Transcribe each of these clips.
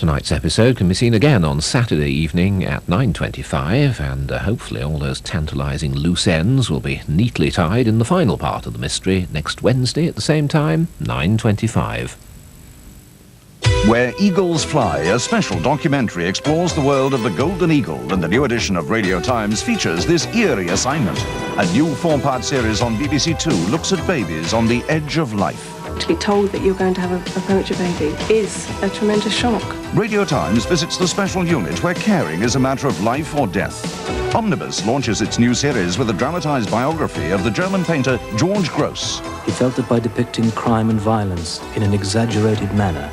Tonight's episode can be seen again on Saturday evening at 9:25, and hopefully all those tantalising loose ends will be neatly tied in the final part of the mystery next Wednesday at the same time, 9:25. Where Eagles Fly, a special documentary, explores the world of the golden eagle, and the new edition of Radio Times features this eerie assignment. A new 4-part series on BBC Two looks at babies on the edge of life. To be told that you're going to have a premature baby is a tremendous shock. Radio Times visits the special unit where caring is a matter of life or death. Omnibus launches its new series with a dramatised biography of the German painter George Gross. He felt that by depicting crime and violence in an exaggerated manner,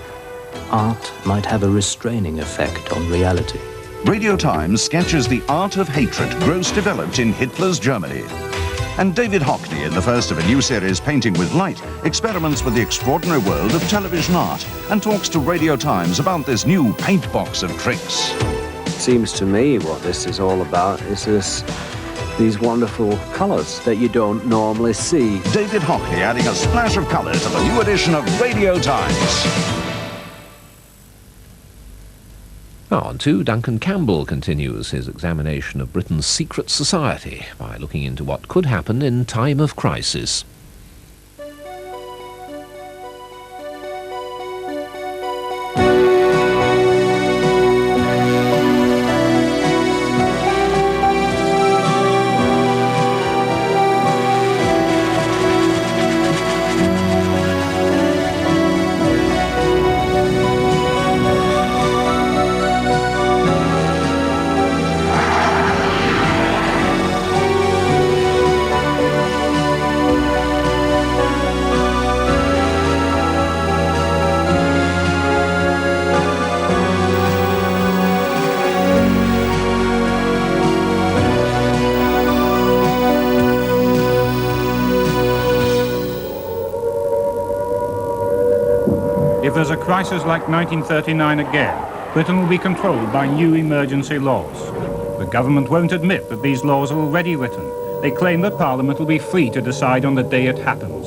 art might have a restraining effect on reality. Radio Times sketches the art of hatred Gross developed in Hitler's Germany. And David Hockney, in the first of a new series, Painting with Light, experiments with the extraordinary world of television art and talks to Radio Times about this new paint box of tricks. Seems to me what this is all about is these wonderful colours that you don't normally see. David Hockney adding a splash of colour to the new edition of Radio Times. On to Duncan Campbell continues his examination of Britain's secret society by looking into what could happen in time of crisis. If there's a crisis like 1939 again, Britain will be controlled by new emergency laws. The government won't admit that these laws are already written. They claim that Parliament will be free to decide on the day it happens.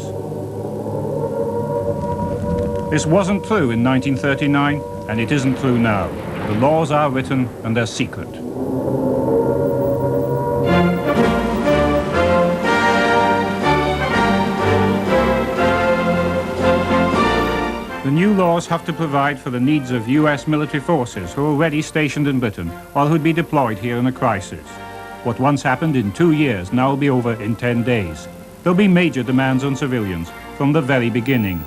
This wasn't true in 1939, and it isn't true now. The laws are written and they're secret. The new laws have to provide for the needs of US military forces who are already stationed in Britain or who'd be deployed here in a crisis. What once happened in 2 years now will be over in 10 days. There'll be major demands on civilians from the very beginning.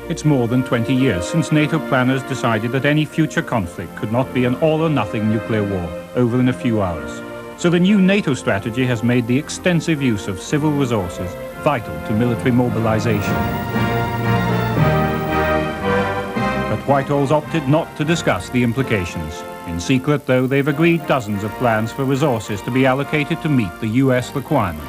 It's more than 20 years since NATO planners decided that any future conflict could not be an all-or-nothing nuclear war over in a few hours. So the new NATO strategy has made the extensive use of civil resources vital to military mobilization. But Whitehall's opted not to discuss the implications. In secret, though, they've agreed dozens of plans for resources to be allocated to meet the US requirement.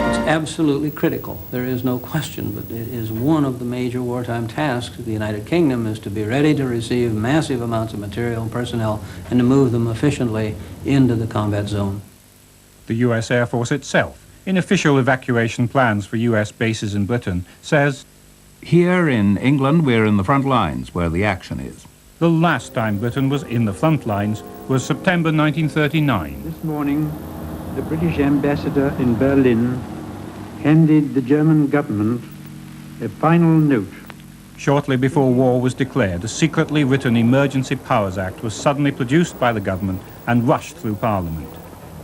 It's absolutely critical. There is no question, but it is one of the major wartime tasks of the United Kingdom is to be ready to receive massive amounts of material and personnel and to move them efficiently into the combat zone. The US Air Force itself, in official evacuation plans for US bases in Britain, says, "Here in England, we're in the front lines where the action is." The last time Britain was in the front lines was September 1939. This morning, the British ambassador in Berlin handed the German government a final note. Shortly before war was declared, a secretly written Emergency Powers Act was suddenly produced by the government and rushed through Parliament.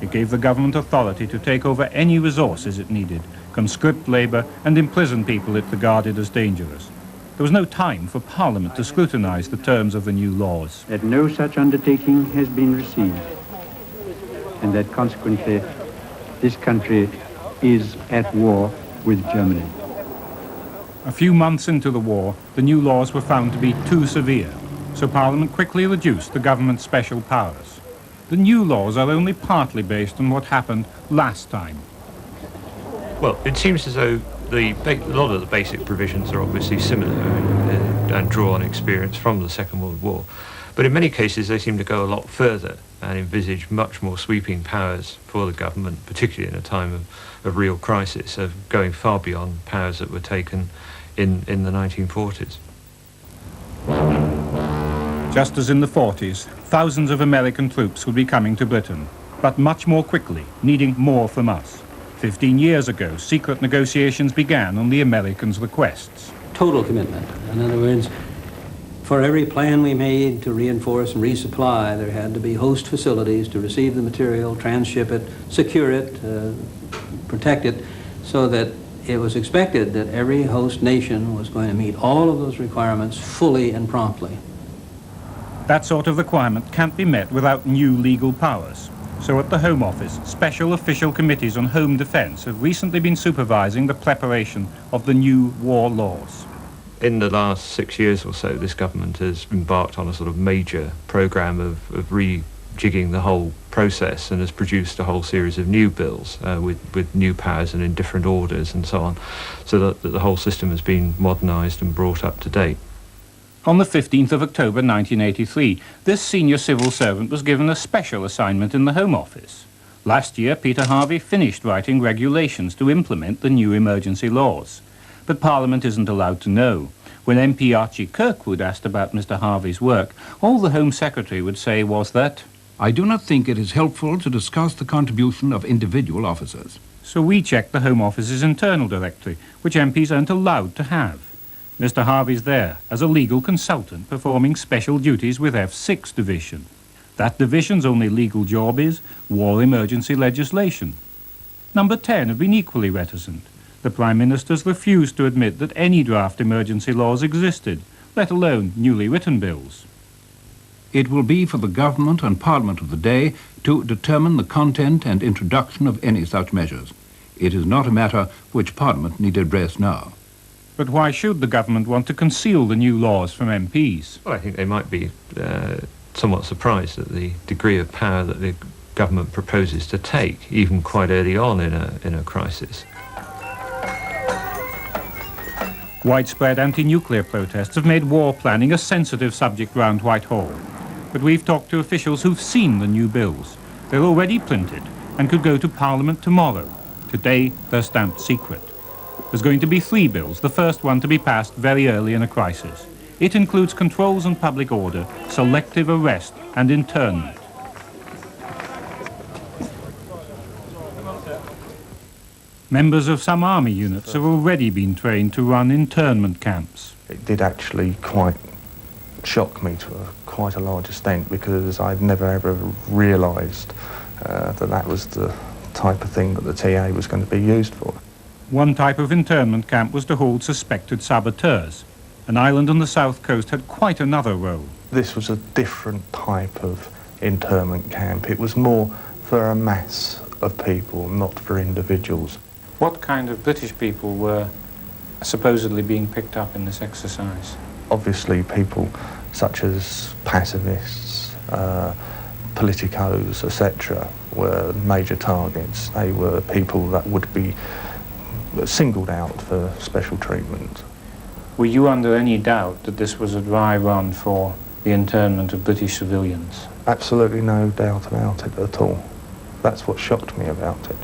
It gave the government authority to take over any resources it needed, conscript labour and imprison people it regarded as dangerous. There was no time for Parliament to scrutinise the terms of the new laws. That no such undertaking has been received, and that consequently this country is at war with Germany. A few months into the war, the new laws were found to be too severe, so Parliament quickly reduced the government's special powers. The new laws are only partly based on what happened last time. Well, it seems as though a lot of the basic provisions are obviously similar. and draw on experience from the Second World War. But in many cases they seem to go a lot further and envisage much more sweeping powers for the government, particularly in a time of real crisis, of going far beyond powers that were taken in the 1940s. Just as in the 40s, thousands of American troops would be coming to Britain, but much more quickly, needing more from us. 15 years ago, secret negotiations began on the Americans' requests. Total commitment. In other words, for every plan we made to reinforce and resupply, there had to be host facilities to receive the material, transship it, secure it, protect it, so that it was expected that every host nation was going to meet all of those requirements fully and promptly. That sort of requirement can't be met without new legal powers. So at the Home Office, special official committees on home defence have recently been supervising the preparation of the new war laws. In the last 6 years or so, this government has embarked on a sort of major programme of rejigging the whole process and has produced a whole series of new bills with new powers and in different orders and so on, so that the whole system has been modernised and brought up to date. On the 15th of October 1983, this senior civil servant was given a special assignment in the Home Office. Last year, Peter Harvey finished writing regulations to implement the new emergency laws. But Parliament isn't allowed to know. When MP Archie Kirkwood asked about Mr. Harvey's work, all the Home Secretary would say was that, "I do not think it is helpful to discuss the contribution of individual officers." So we checked the Home Office's internal directory, which MPs aren't allowed to have. Mr. Harvey's there as a legal consultant performing special duties with F6 Division. That division's only legal job is war emergency legislation. Number 10 have been equally reticent. The Prime Minister's refused to admit that any draft emergency laws existed, let alone newly written bills. It will be for the government and Parliament of the day to determine the content and introduction of any such measures. It is not a matter which Parliament need address now. But why should the government want to conceal the new laws from MPs? Well, I think they might be somewhat surprised at the degree of power that the government proposes to take, even quite early on in a crisis. Widespread anti-nuclear protests have made war planning a sensitive subject round Whitehall. But we've talked to officials who've seen the new bills. They're already printed and could go to Parliament tomorrow. Today, they're stamped secret. There's going to be 3 bills, the first one to be passed very early in a crisis. It includes controls on public order, selective arrest and internment. Members of some army units have already been trained to run internment camps. It did actually quite shock me to quite a large extent, because I'd never ever realised that was the type of thing that the TA was going to be used for. One type of internment camp was to hold suspected saboteurs. An island on the south coast had quite another role. This was a different type of internment camp. It was more for a mass of people, not for individuals. What kind of British people were supposedly being picked up in this exercise? Obviously people such as pacifists, politicos, etc. were major targets. They were people that would be singled out for special treatment. Were you under any doubt that this was a dry run for the internment of British civilians? Absolutely no doubt about it at all. That's what shocked me about it.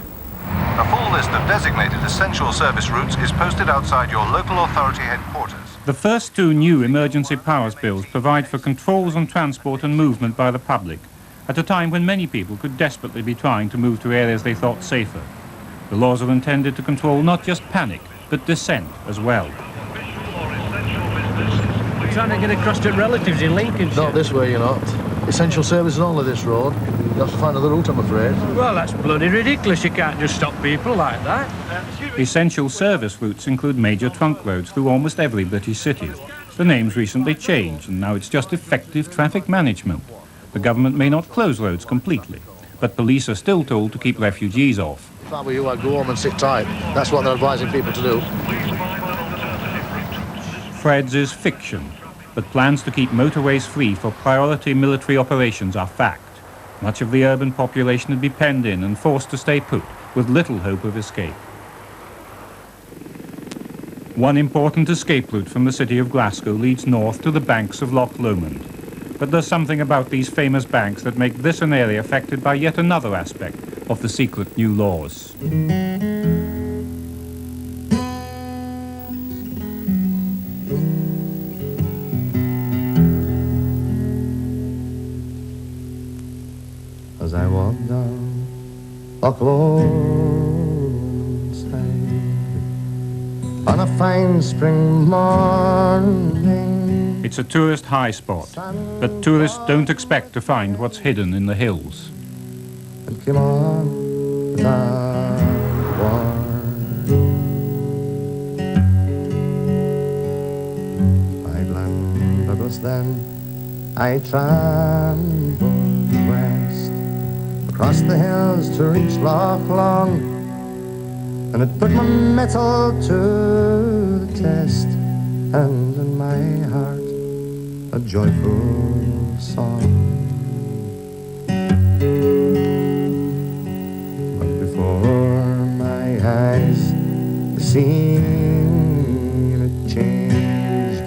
A full list of designated essential service routes is posted outside your local authority headquarters. The first 2 new emergency powers bills provide for controls on transport and movement by the public, at a time when many people could desperately be trying to move to areas they thought safer. The laws are intended to control not just panic, but dissent as well. We're trying to get across to relatives in Lincolnshire. Not this way, you're not. Essential service is only this road. You'll have to find another route, I'm afraid. Well, that's bloody ridiculous. You can't just stop people like that. Essential service routes include major trunk roads through almost every British city. The name's recently changed, and now it's just effective traffic management. The government may not close roads completely, but police are still told to keep refugees off. If I were you, I'd go home and sit tight. That's what they're advising people to do. Fred's is fiction, but plans to keep motorways free for priority military operations are fact. Much of the urban population would be penned in and forced to stay put, with little hope of escape. One important escape route from the city of Glasgow leads north to the banks of Loch Lomond. But there's something about these famous banks that make this an area affected by yet another aspect of the secret new laws. As I walk down Loch Lomond side on a fine spring morning. It's a tourist high spot, but tourists don't expect to find what's hidden in the hills. And came on without warning. By Glen Douglas then I trampled west across the hills to reach Loch Long, and it put my mettle to the test, and in my heart a joyful song. But before my eyes the scene had changed.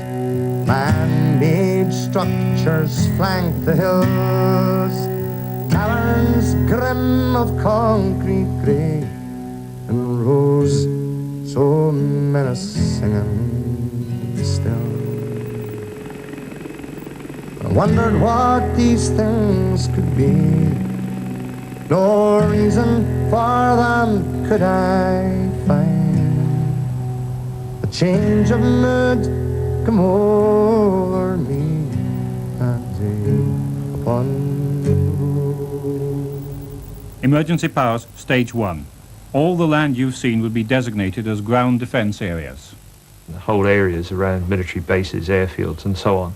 Man-made structures flanked the hills, caverns grim of concrete grey, and rose so menacing and still. I wondered what these things could be. No reason for them could I find. A change of mood come over me that day upon the road. Emergency powers, stage 1. All the land you've seen would be designated as ground defence areas. The whole areas around military bases, airfields and so on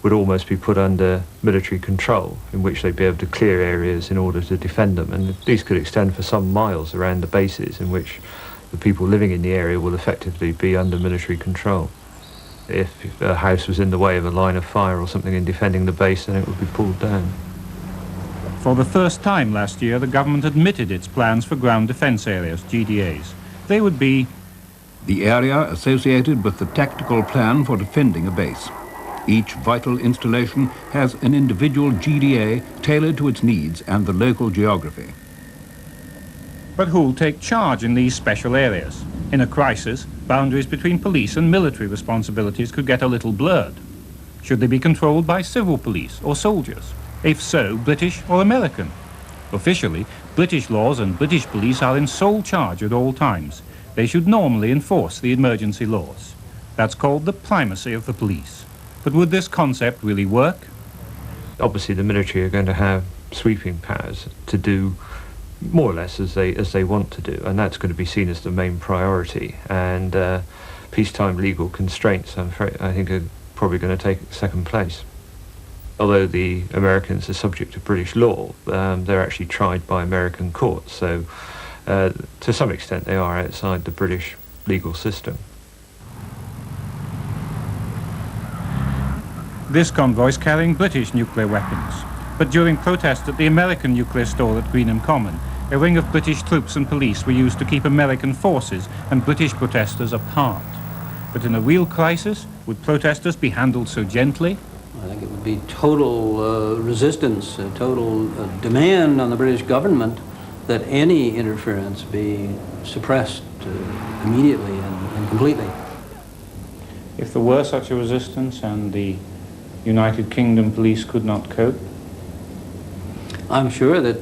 would almost be put under military control, in which they'd be able to clear areas in order to defend them. And these could extend for some miles around the bases, in which the people living in the area will effectively be under military control. If a house was in the way of a line of fire or something in defending the base, then it would be pulled down. For the first time last year, the government admitted its plans for ground defence areas, GDAs. They would be the area associated with the tactical plan for defending a base. Each vital installation has an individual GDA tailored to its needs and the local geography. But who'll take charge in these special areas? In a crisis, boundaries between police and military responsibilities could get a little blurred. Should they be controlled by civil police or soldiers? If so, British or American? Officially, British laws and British police are in sole charge at all times. They should normally enforce the emergency laws. That's called the primacy of the police. But would this concept really work? Obviously the military are going to have sweeping powers to do more or less as they want to do, and that's going to be seen as the main priority. And peacetime legal constraints, I think, are probably going to take second place. Although the Americans are subject to British law, they're actually tried by American courts, so to some extent they are outside the British legal system. This convoy's carrying British nuclear weapons. But during protests at the American nuclear store at Greenham Common, a ring of British troops and police were used to keep American forces and British protesters apart. But in a real crisis, would protesters be handled so gently? I think it would be total resistance, total demand on the British government that any interference be suppressed immediately and completely. If there were such a resistance and the United Kingdom police could not cope? I'm sure that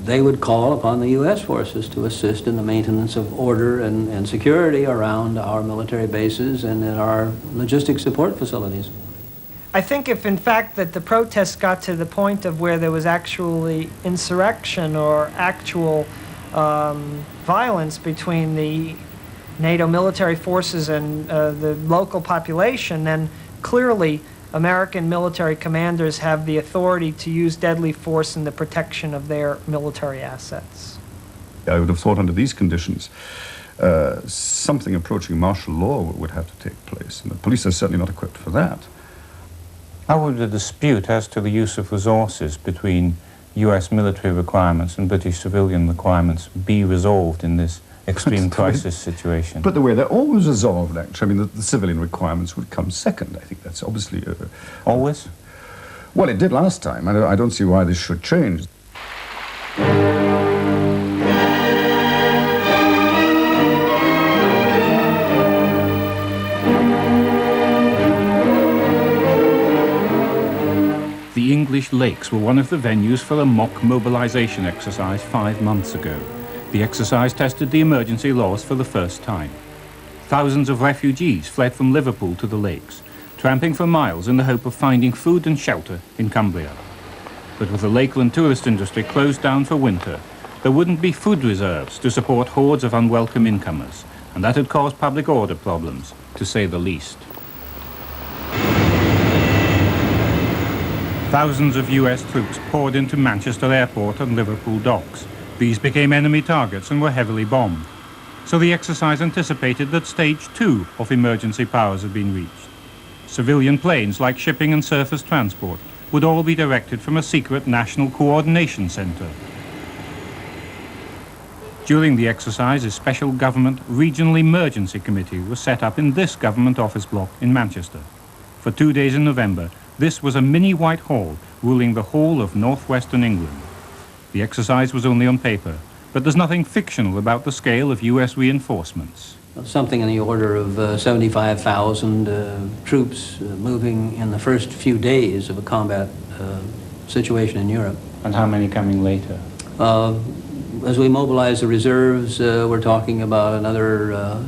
they would call upon the U.S. forces to assist in the maintenance of order and security around our military bases and in our logistics support facilities. I think if in fact that the protests got to the point of where there was actually insurrection or actual violence between the NATO military forces and the local population, then clearly American military commanders have the authority to use deadly force in the protection of their military assets. I would have thought under these conditions something approaching martial law would have to take place, and the police are certainly not equipped for that. How would the dispute as to the use of resources between US military requirements and British civilian requirements be resolved in this extreme crisis situation. But the way they're always resolved, actually, I mean, the civilian requirements would come second. I think that's obviously... Always? Well, it did last time. I don't see why this should change. The English lakes were one of the venues for a mock mobilization exercise 5 months ago. The exercise tested the emergency laws for the first time. Thousands of refugees fled from Liverpool to the lakes, tramping for miles in the hope of finding food and shelter in Cumbria. But with the lakeland tourist industry closed down for winter, there wouldn't be food reserves to support hordes of unwelcome incomers, and that had caused public order problems, to say the least. Thousands of US troops poured into Manchester Airport and Liverpool docks. These became enemy targets and were heavily bombed. So the exercise anticipated that stage 2 of emergency powers had been reached. Civilian planes, like shipping and surface transport, would all be directed from a secret national coordination center. During the exercise, a special government regional emergency committee was set up in this government office block in Manchester. For 2 days in November, this was a mini Whitehall ruling the whole of northwestern England. The exercise was only on paper, but there's nothing fictional about the scale of US reinforcements. Something in the order of 75,000 troops moving in the first few days of a combat situation in Europe. And how many coming later? As we mobilize the reserves, we're talking about another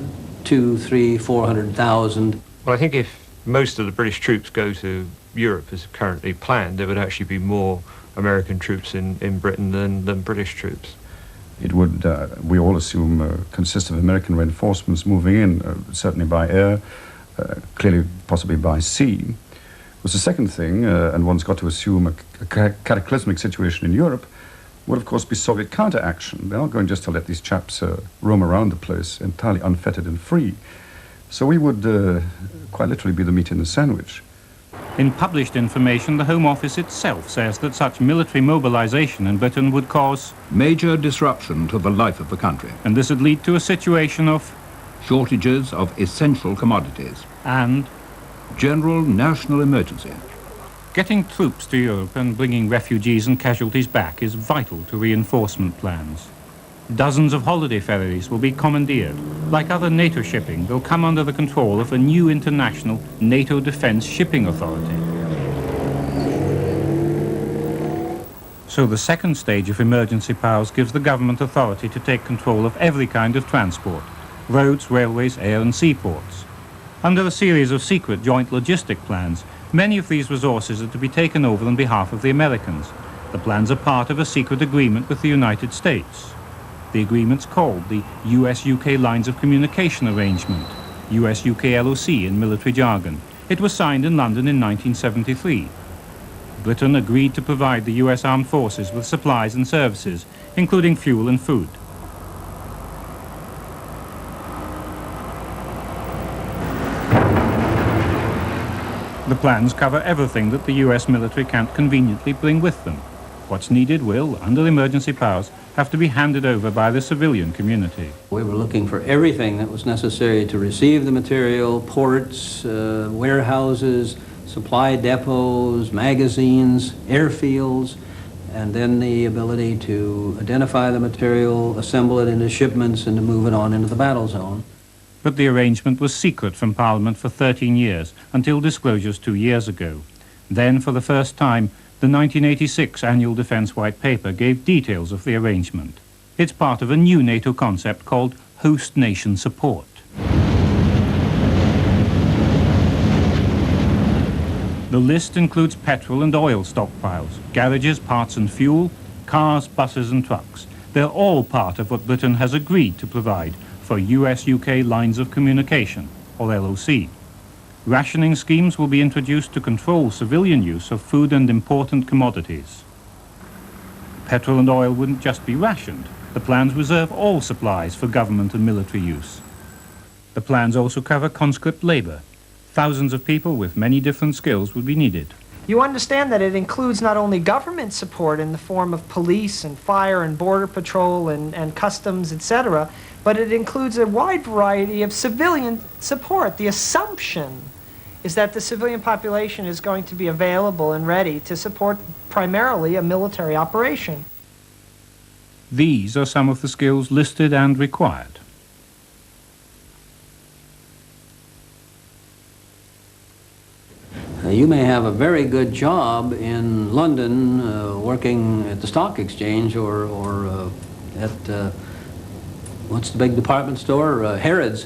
200,000, 300,000, 400,000. Well, I think if most of the British troops go to Europe as currently planned, there would actually be more American troops in Britain than British troops. It would, we all assume, consist of American reinforcements moving in, certainly by air, clearly possibly by sea. Was the second thing, and one's got to assume a cataclysmic situation in Europe, would of course be Soviet counteraction. They're not going just to let these chaps roam around the place entirely unfettered and free. So we would quite literally be the meat in the sandwich. In published information, the Home Office itself says that such military mobilization in Britain would cause major disruption to the life of the country. And this would lead to a situation of shortages of essential commodities and general national emergency. Getting troops to Europe and bringing refugees and casualties back is vital to reinforcement plans. Dozens of holiday ferries will be commandeered. Like other NATO shipping, they'll come under the control of a new international NATO Defence Shipping Authority. So the second stage of emergency powers gives the government authority to take control of every kind of transport: roads, railways, air and seaports. Under a series of secret joint logistic plans, many of these resources are to be taken over on behalf of the Americans. The plans are part of a secret agreement with the United States. The agreement's called the US-UK Lines of Communication Arrangement, US-UK LOC in military jargon. It was signed in London in 1973. Britain agreed to provide the US Armed Forces with supplies and services, including fuel and food. The plans cover everything that the US military can't conveniently bring with them. What's needed will, under emergency powers, have to be handed over by the civilian community. We were looking for everything that was necessary to receive the material: ports, warehouses, supply depots, magazines, airfields, and then the ability to identify the material, assemble it into shipments, and to move it on into the battle zone. But the arrangement was secret from Parliament for 13 years, until disclosures 2 years ago. Then, for the first time, the 1986 Annual Defence White Paper gave details of the arrangement. It's part of a new NATO concept called Host Nation Support. The list includes petrol and oil stockpiles, garages, parts and fuel, cars, buses and trucks. They're all part of what Britain has agreed to provide for US-UK Lines of Communication, or LOC. Rationing schemes will be introduced to control civilian use of food and important commodities. Petrol and oil wouldn't just be rationed. The plans reserve all supplies for government and military use. The plans also cover conscript labor. Thousands of people with many different skills would be needed. You understand that it includes not only government support in the form of police and fire and border patrol and customs, etc., but it includes a wide variety of civilian support. The assumption is that the civilian population is going to be available and ready to support primarily a military operation. These are some of the skills listed and required. You may have a very good job in London working at the stock exchange or at, what's the big department store? Harrods,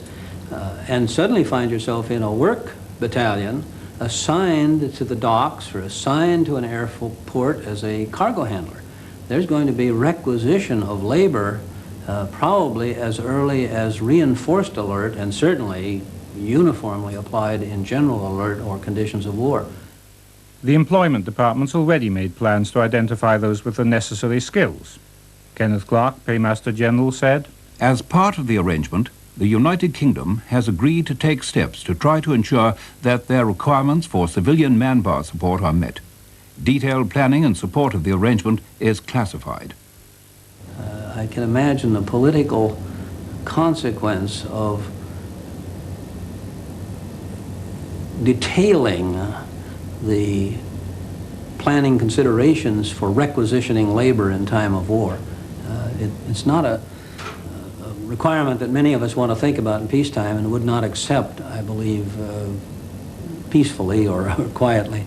and suddenly find yourself in a work battalion assigned to the docks or assigned to an airport as a cargo handler. There's going to be requisition of labor probably as early as reinforced alert and certainly uniformly applied in general alert or conditions of war. The employment department's already made plans to identify those with the necessary skills. Kenneth Clark, Paymaster General, said, "As part of the arrangement, the United Kingdom has agreed to take steps to try to ensure that their requirements for civilian manpower support are met. Detailed planning and support of the arrangement is classified." I can imagine the political consequence of detailing the planning considerations for requisitioning labor in time of war. It's not a requirement that many of us want to think about in peacetime and would not accept, I believe, peacefully or quietly.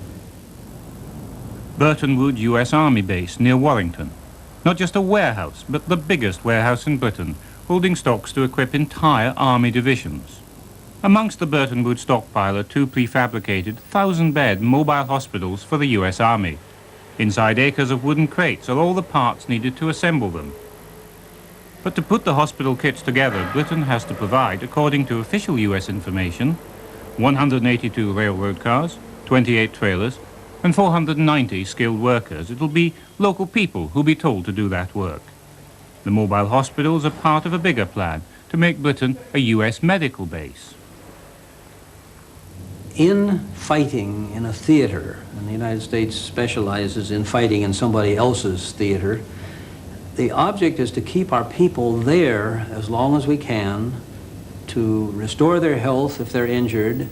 Burton Wood U.S. Army Base near Warrington. Not just a warehouse, but the biggest warehouse in Britain, holding stocks to equip entire army divisions. Amongst the Burton Wood stockpile are 2 prefabricated 1,000-bed mobile hospitals for the U.S. Army. Inside acres of wooden crates are all the parts needed to assemble them. But to put the hospital kits together, Britain has to provide, according to official U.S. information, 182 railroad cars, 28 trailers, and 490 skilled workers. It'll be local people who'll be told to do that work. The mobile hospitals are part of a bigger plan to make Britain a U.S. medical base. In fighting in a theater, and the United States specializes in fighting in somebody else's theater, the object is to keep our people there as long as we can, to restore their health if they're injured,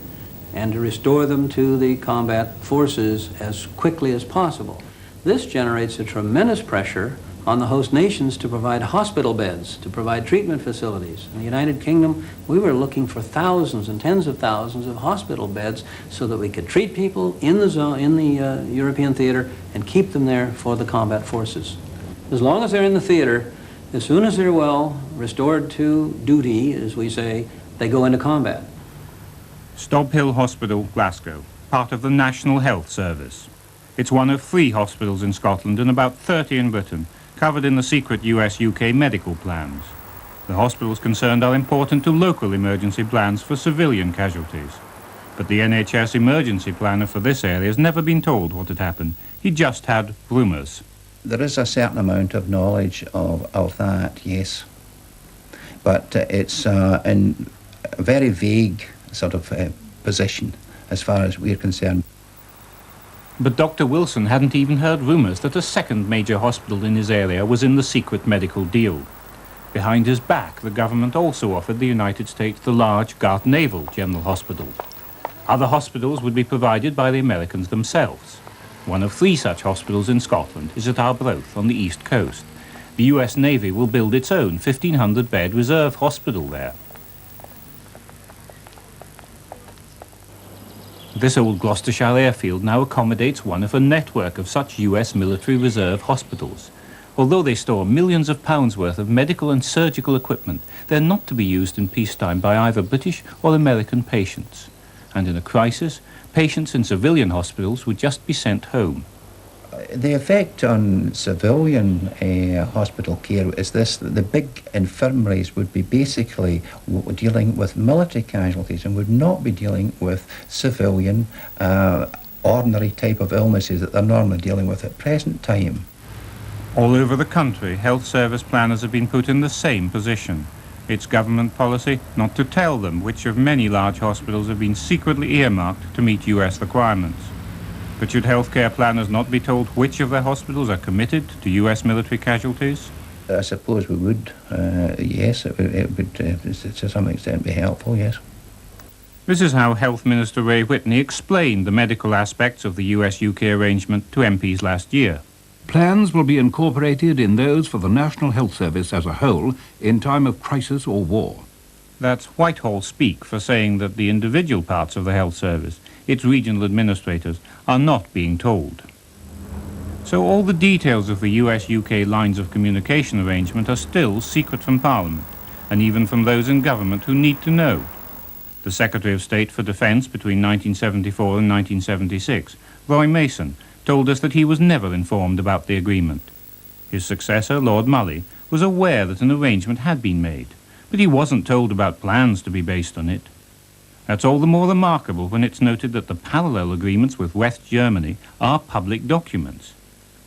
and to restore them to the combat forces as quickly as possible. This generates a tremendous pressure on the host nations to provide hospital beds, to provide treatment facilities. In the United Kingdom, we were looking for thousands and tens of thousands of hospital beds so that we could treat people in the zone, in the European theater, and keep them there for the combat forces. As long as they're in the theater, as soon as they're well, restored to duty, as we say, they go into combat. Stob Hill Hospital, Glasgow, part of the National Health Service. It's one of 3 hospitals in Scotland and about 30 in Britain, covered in the secret US-UK medical plans. The hospitals concerned are important to local emergency plans for civilian casualties. But the NHS emergency planner for this area has never been told what had happened. He just had rumours. There is a certain amount of knowledge of that, yes. But it's in a very vague sort of position as far as we're concerned. But Dr. Wilson hadn't even heard rumours that a second major hospital in his area was in the secret medical deal. Behind his back, the government also offered the United States the large Garth Naval General Hospital. Other hospitals would be provided by the Americans themselves. One of 3 such hospitals in Scotland is at Arbroath on the east coast. The US Navy will build its own 1,500-bed reserve hospital there. This old Gloucestershire airfield now accommodates one of a network of such US military reserve hospitals. Although they store millions of pounds worth of medical and surgical equipment, they're not to be used in peacetime by either British or American patients. And in a crisis, patients in civilian hospitals would just be sent home. The effect on civilian hospital care is this: that the big infirmaries would be basically dealing with military casualties and would not be dealing with civilian, ordinary type of illnesses that they're normally dealing with at present time. All over the country, health service planners have been put in the same position. It's government policy not to tell them which of many large hospitals have been secretly earmarked to meet US requirements. But should healthcare planners not be told which of their hospitals are committed to US military casualties? I suppose we would. Yes, it would to some extent be helpful, yes. This is how Health Minister Ray Whitney explained the medical aspects of the US-UK arrangement to MPs last year. Plans will be incorporated in those for the National Health Service as a whole in time of crisis or war. That's Whitehall speak for saying that the individual parts of the health service, its regional administrators, are not being told. So all the details of the US-UK lines of communication arrangement are still secret from Parliament, and even from those in government who need to know. The Secretary of State for Defence between 1974 and 1976, Roy Mason, told us that he was never informed about the agreement. His successor, Lord Mully, was aware that an arrangement had been made, but he wasn't told about plans to be based on it. That's all the more remarkable when it's noted that the parallel agreements with West Germany are public documents.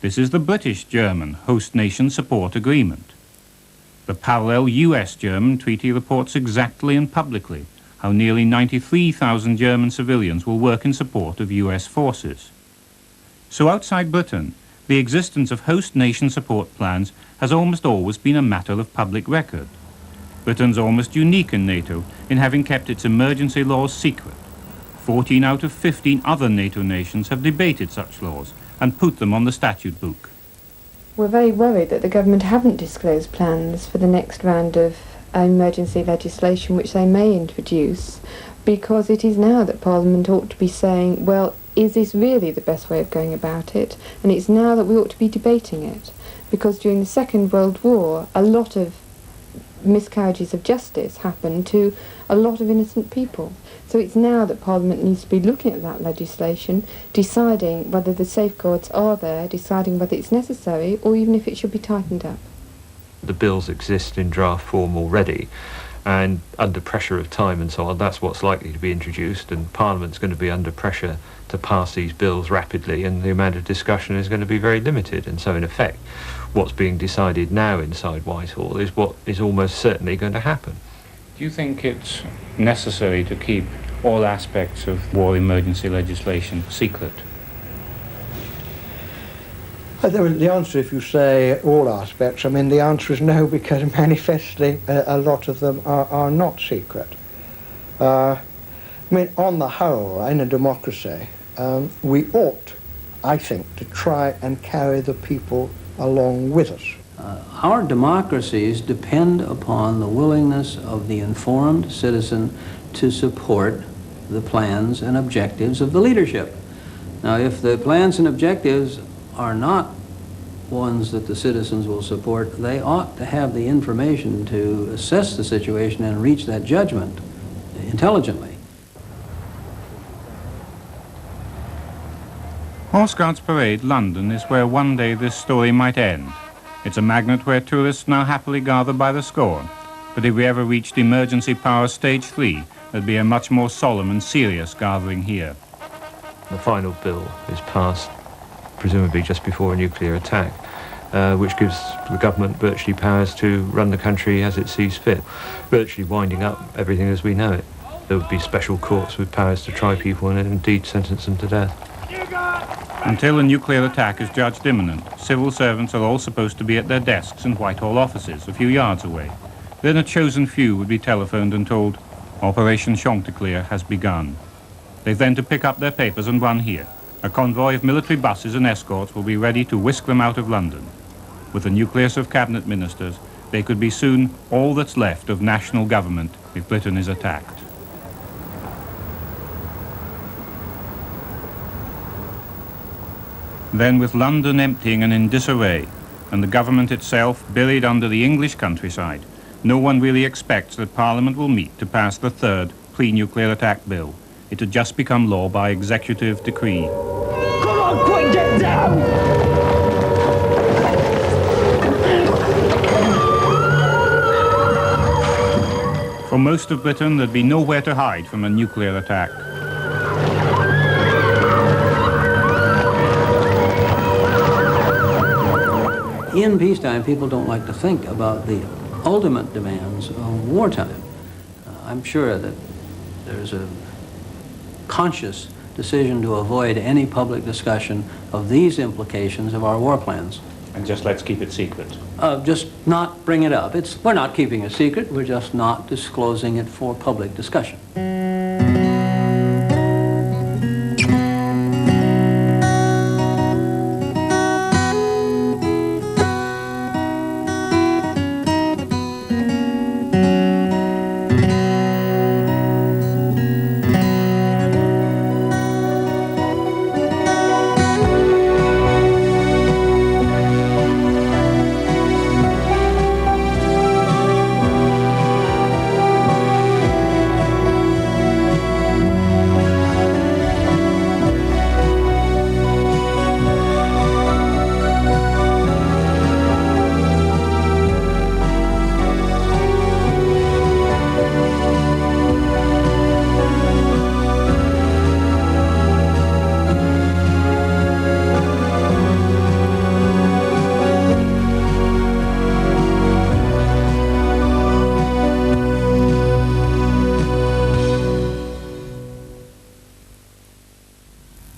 This is the British-German Host Nation Support Agreement. The parallel US-German treaty reports exactly and publicly how nearly 93,000 German civilians will work in support of US forces. So outside Britain, the existence of host nation support plans has almost always been a matter of public record. Britain's almost unique in NATO in having kept its emergency laws secret. 14 out of 15 other NATO nations have debated such laws and put them on the statute book. We're very worried that the government haven't disclosed plans for the next round of emergency legislation which they may introduce, because it is now that Parliament ought to be saying, well, is this really the best way of going about it? And it's now that we ought to be debating it, because during the Second World War a lot of miscarriages of justice happened to a lot of innocent people. So it's now that Parliament needs to be looking at that legislation, deciding whether the safeguards are there, deciding whether it's necessary or even if it should be tightened up. The bills exist in draft form already, and under pressure of time and so on, that's what's likely to be introduced, and Parliament's going to be under pressure to pass these bills rapidly, and the amount of discussion is going to be very limited. And so in effect, what's being decided now inside Whitehall is what is almost certainly going to happen. Do you think it's necessary to keep all aspects of war emergency legislation secret? The answer, if you say all aspects, I mean, the answer is no, because manifestly a lot of them are not secret. I mean, on the whole, in a democracy, we ought, I think, to try and carry the people along with us. Our democracies depend upon the willingness of the informed citizen to support the plans and objectives of the leadership. Now, if the plans and objectives are not ones that the citizens will support, they ought to have the information to assess the situation and reach that judgment intelligently. Horse Guards Parade, London, is where one day this story might end. It's a magnet where tourists now happily gather by the score. But if we ever reached Emergency Power Stage 3, there'd be a much more solemn and serious gathering here. The final bill is passed presumably just before a nuclear attack, which gives the government virtually powers to run the country as it sees fit, virtually winding up everything as we know it. There would be special courts with powers to try people and indeed sentence them to death. Until a nuclear attack is judged imminent, civil servants are all supposed to be at their desks in Whitehall offices a few yards away. Then a chosen few would be telephoned and told, Operation Chanticleer has begun. They've then to pick up their papers and run here. A convoy of military buses and escorts will be ready to whisk them out of London. With a nucleus of cabinet ministers, they could be soon all that's left of national government if Britain is attacked. Then, with London emptying and in disarray, and the government itself buried under the English countryside, no one really expects that Parliament will meet to pass the third pre-nuclear attack bill. It had just become law by executive decree. Come on, quick, get down! For most of Britain, there'd be nowhere to hide from a nuclear attack. In peacetime, people don't like to think about the ultimate demands of wartime. I'm sure that there's a conscious decision to avoid any public discussion of these implications of our war plans. And just let's keep it secret. Just not bring it up. We're not keeping a secret, we're just not disclosing it for public discussion.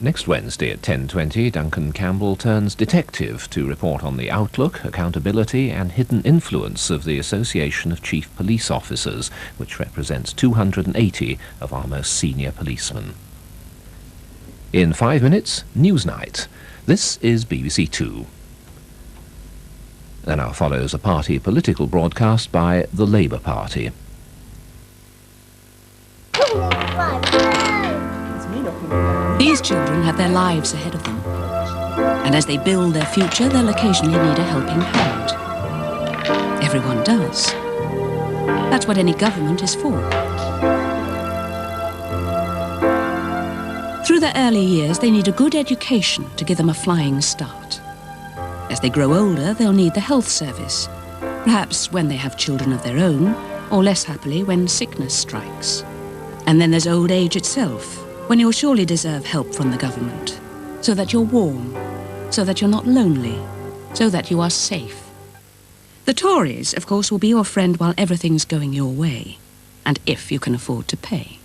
Next Wednesday at 10:20, Duncan Campbell turns detective to report on the outlook, accountability and hidden influence of the Association of Chief Police Officers, which represents 280 of our most senior policemen. In 5 minutes, Newsnight. This is BBC Two. Then now follows a party political broadcast by the Labour Party. These children have their lives ahead of them. And as they build their future, they'll occasionally need a helping hand. Everyone does. That's what any government is for. Through their early years, they need a good education to give them a flying start. As they grow older, they'll need the health service, perhaps when they have children of their own, or less happily when sickness strikes. And then there's old age itself, when you'll surely deserve help from the government, so that you're warm, so that you're not lonely, so that you are safe. The Tories, of course, will be your friend while everything's going your way, and if you can afford to pay.